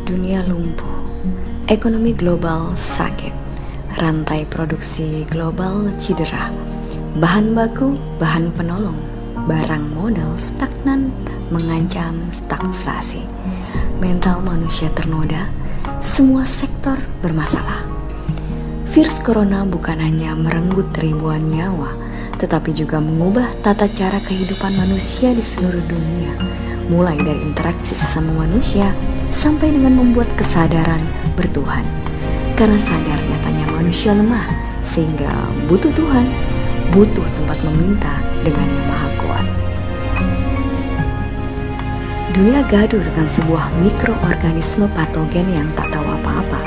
Dunia lumpuh, ekonomi global sakit, rantai produksi global cedera, bahan baku, bahan penolong, barang modal stagnan mengancam stagflasi, mental manusia ternoda, semua sektor bermasalah. Virus corona bukan hanya merenggut ribuan nyawa, tetapi juga mengubah tata cara kehidupan manusia di seluruh dunia, mulai dari interaksi sesama manusia sampai dengan membuat kesadaran bertuhan. Karena sadar nyatanya manusia lemah, sehingga butuh Tuhan, butuh tempat meminta dengan Yang Maha Kuat. Dunia gaduh dengan sebuah mikroorganisme patogen yang tak tahu apa-apa,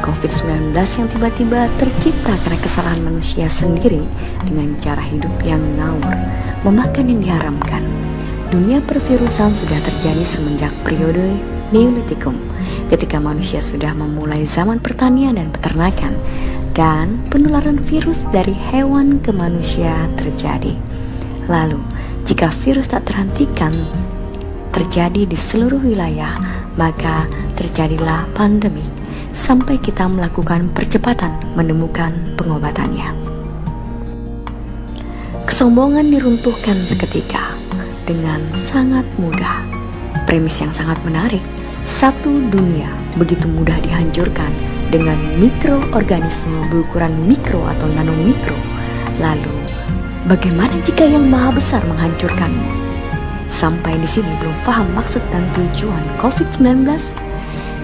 COVID-19 yang tiba-tiba tercipta karena kesalahan manusia sendiri dengan cara hidup yang ngawur, memakan yang diharamkan. Dunia pervirusan sudah terjadi semenjak periode Neolitikum, ketika manusia sudah memulai zaman pertanian dan peternakan, dan penularan virus dari hewan ke manusia terjadi. Lalu, jika virus tak terhentikan terjadi di seluruh wilayah, maka terjadilah pandemi, sampai kita melakukan percepatan menemukan pengobatannya. Kesombongan diruntuhkan seketika dengan sangat mudah. Premis yang sangat menarik, satu dunia begitu mudah dihancurkan dengan mikroorganisme berukuran mikro atau nanomikro. Lalu, bagaimana jika yang maha besar menghancurkanmu? Sampai di sini belum paham maksud dan tujuan COVID-19?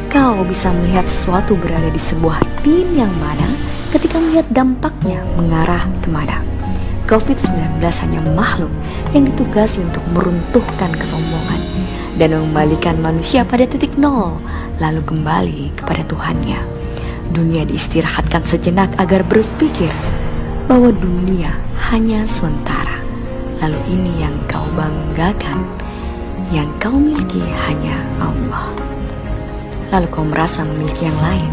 Kau bisa melihat sesuatu berada di sebuah tim yang mana ketika melihat dampaknya mengarah kemana. COVID-19 hanya makhluk yang ditugasi untuk meruntuhkan kesombongan dan mengembalikan manusia pada titik nol, lalu kembali kepada Tuhannya. Dunia diistirahatkan sejenak agar berpikir bahwa dunia hanya sementara. Lalu ini yang kau banggakan, yang kau miliki hanya Allah. Lalu kau merasa memiliki yang lain.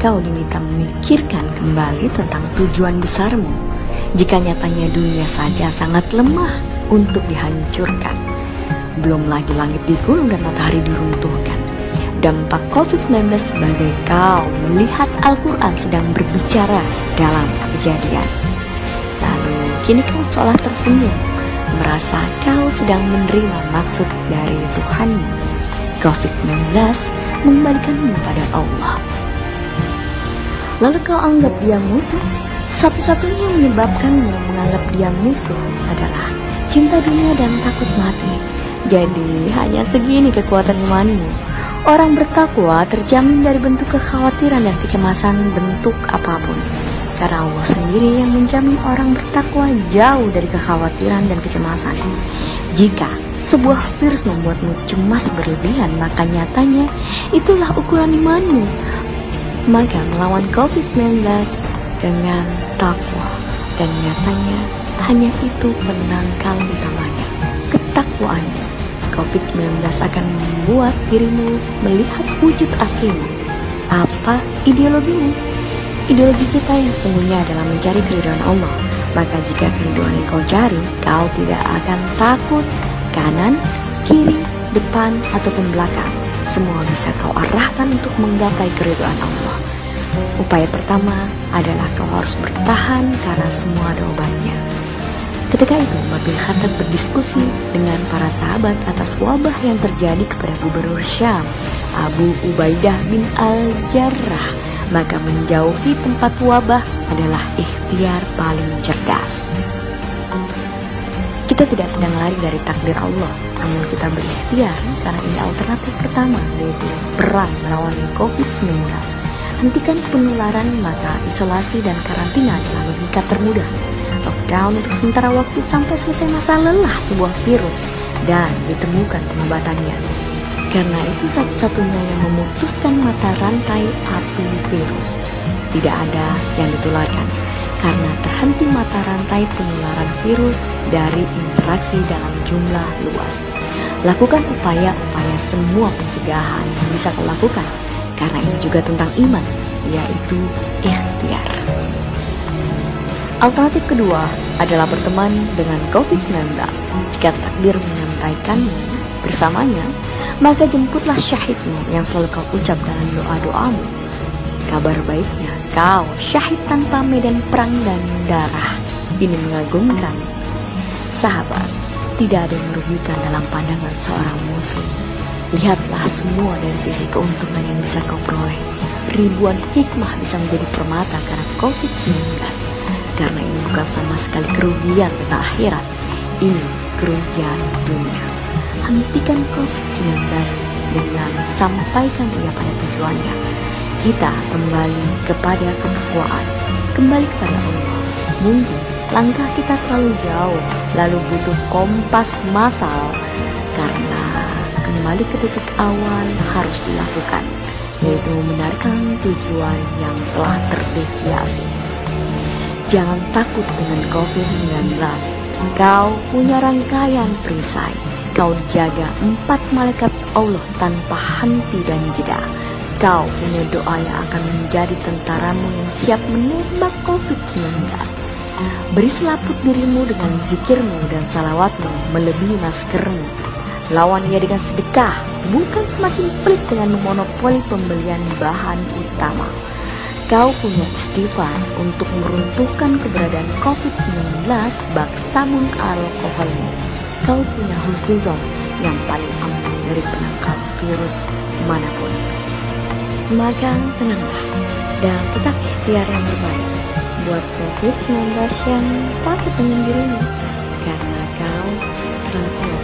Kau diminta memikirkan kembali tentang tujuan besarmu, jika nyatanya dunia saja sangat lemah untuk dihancurkan. Belum lagi langit digulung dan matahari diruntuhkan. Dampak COVID-19 sebagai kau melihat Al-Quran sedang berbicara dalam Kejadian. Lalu kini kau seolah tersenyum, merasa kau sedang menerima maksud dari Tuhanmu. COVID-19 mengembalikanmu pada Allah. Lalu kau anggap dia musuh. Satu-satunya yang menyebabkanmu menganggap dia musuh adalah cinta dunia dan takut mati. Jadi hanya segini kekuatan imanmu. Orang bertakwa terjamin dari bentuk kekhawatiran dan kecemasan bentuk apapun, karena Allah sendiri yang menjamin orang bertakwa jauh dari kekhawatiran dan kecemasan. Jika sebuah virus membuatmu cemas berlebihan, maka nyatanya itulah ukuran imanmu. Maka melawan COVID-19 dengan takwa, dan nyatanya hanya itu penangkal utamanya, ketakwaan. COVID-19 akan membuat dirimu melihat wujud aslimu. Apa ideologimu? Ideologi kita yang sesungguhnya adalah mencari keridhaan Allah. Maka jika keridhaan yang kau cari, kau tidak akan takut kanan, kiri, depan, ataupun belakang. Semua bisa kau arahkan untuk menggapai keridhaan Allah. Upaya pertama adalah kau harus bertahan karena semua ada obatnya. Ketika itu, Nabi Khattab berdiskusi dengan para sahabat atas wabah yang terjadi kepada Gubernur Syam, Abu Ubaidah bin Al-Jarrah. Maka menjauhi tempat wabah adalah ikhtiar paling cerdas. Kita tidak sedang lari dari takdir Allah, namun kita berikhtiar karena ini alternatif pertama, yaitu perang melawan COVID-19. Hentikan penularan, maka isolasi dan karantina adalah logika termudah. Lockdown untuk sementara waktu sampai selesai masa lelah sebuah virus dan ditemukan pengobatannya. Karena itu satu-satunya yang memutuskan mata rantai api virus. Tidak ada yang ditularkan, karena terhenti mata rantai penularan virus dari interaksi dalam jumlah luas. Lakukan upaya-upaya semua pencegahan yang bisa kau lakukan, karena ini juga tentang iman, yaitu ikhtiar. Alternatif kedua adalah berteman dengan COVID-19. Jika takdir menyampaikanmu bersamanya, maka jemputlah syahidmu yang selalu kau ucap dalam doa-doamu. Kabar baiknya, kau syahid tanpa medan perang dan darah. Ini mengagumkan. Sahabat, tidak ada yang merugikan dalam pandangan seorang muslim. Lihatlah semua dari sisi keuntungan yang bisa kau peroleh. Ribuan hikmah bisa menjadi permata karena COVID-19. Karena ini bukan sama sekali kerugian tentang akhirat. Ini kerugian dunia. Hentikan COVID-19 dengan sampaikan ia pada tujuannya. Kita kembali kepada ketakwaan, kembali kepada Allah. Mungkin langkah kita terlalu jauh, lalu butuh kompas massal, karena kembali ke titik awal harus dilakukan, yaitu membenarkan tujuan yang telah terdeviasi. Jangan takut dengan COVID-19. Kau punya rangkaian perisai. Kau jaga 4 malaikat Allah tanpa henti dan jeda. Kau punya doa yang akan menjadi tentaramu yang siap menembak COVID-19. Beri selaput dirimu dengan zikirmu dan salawatmu melebihi maskermu. Lawan ia dengan sedekah, bukan semakin pelit dengan memonopoli pembelian bahan utama. Kau punya istighfar untuk meruntuhkan keberadaan COVID-19 bak sabun alkoholmu. Kau punya husnuzon yang paling ampuh dari penangkal virus manapun. Maka tenanglah dan tetap ikhtiar yang terbaik buat COVID-19 yang takut dengan dirimu, karena kau telah kuat.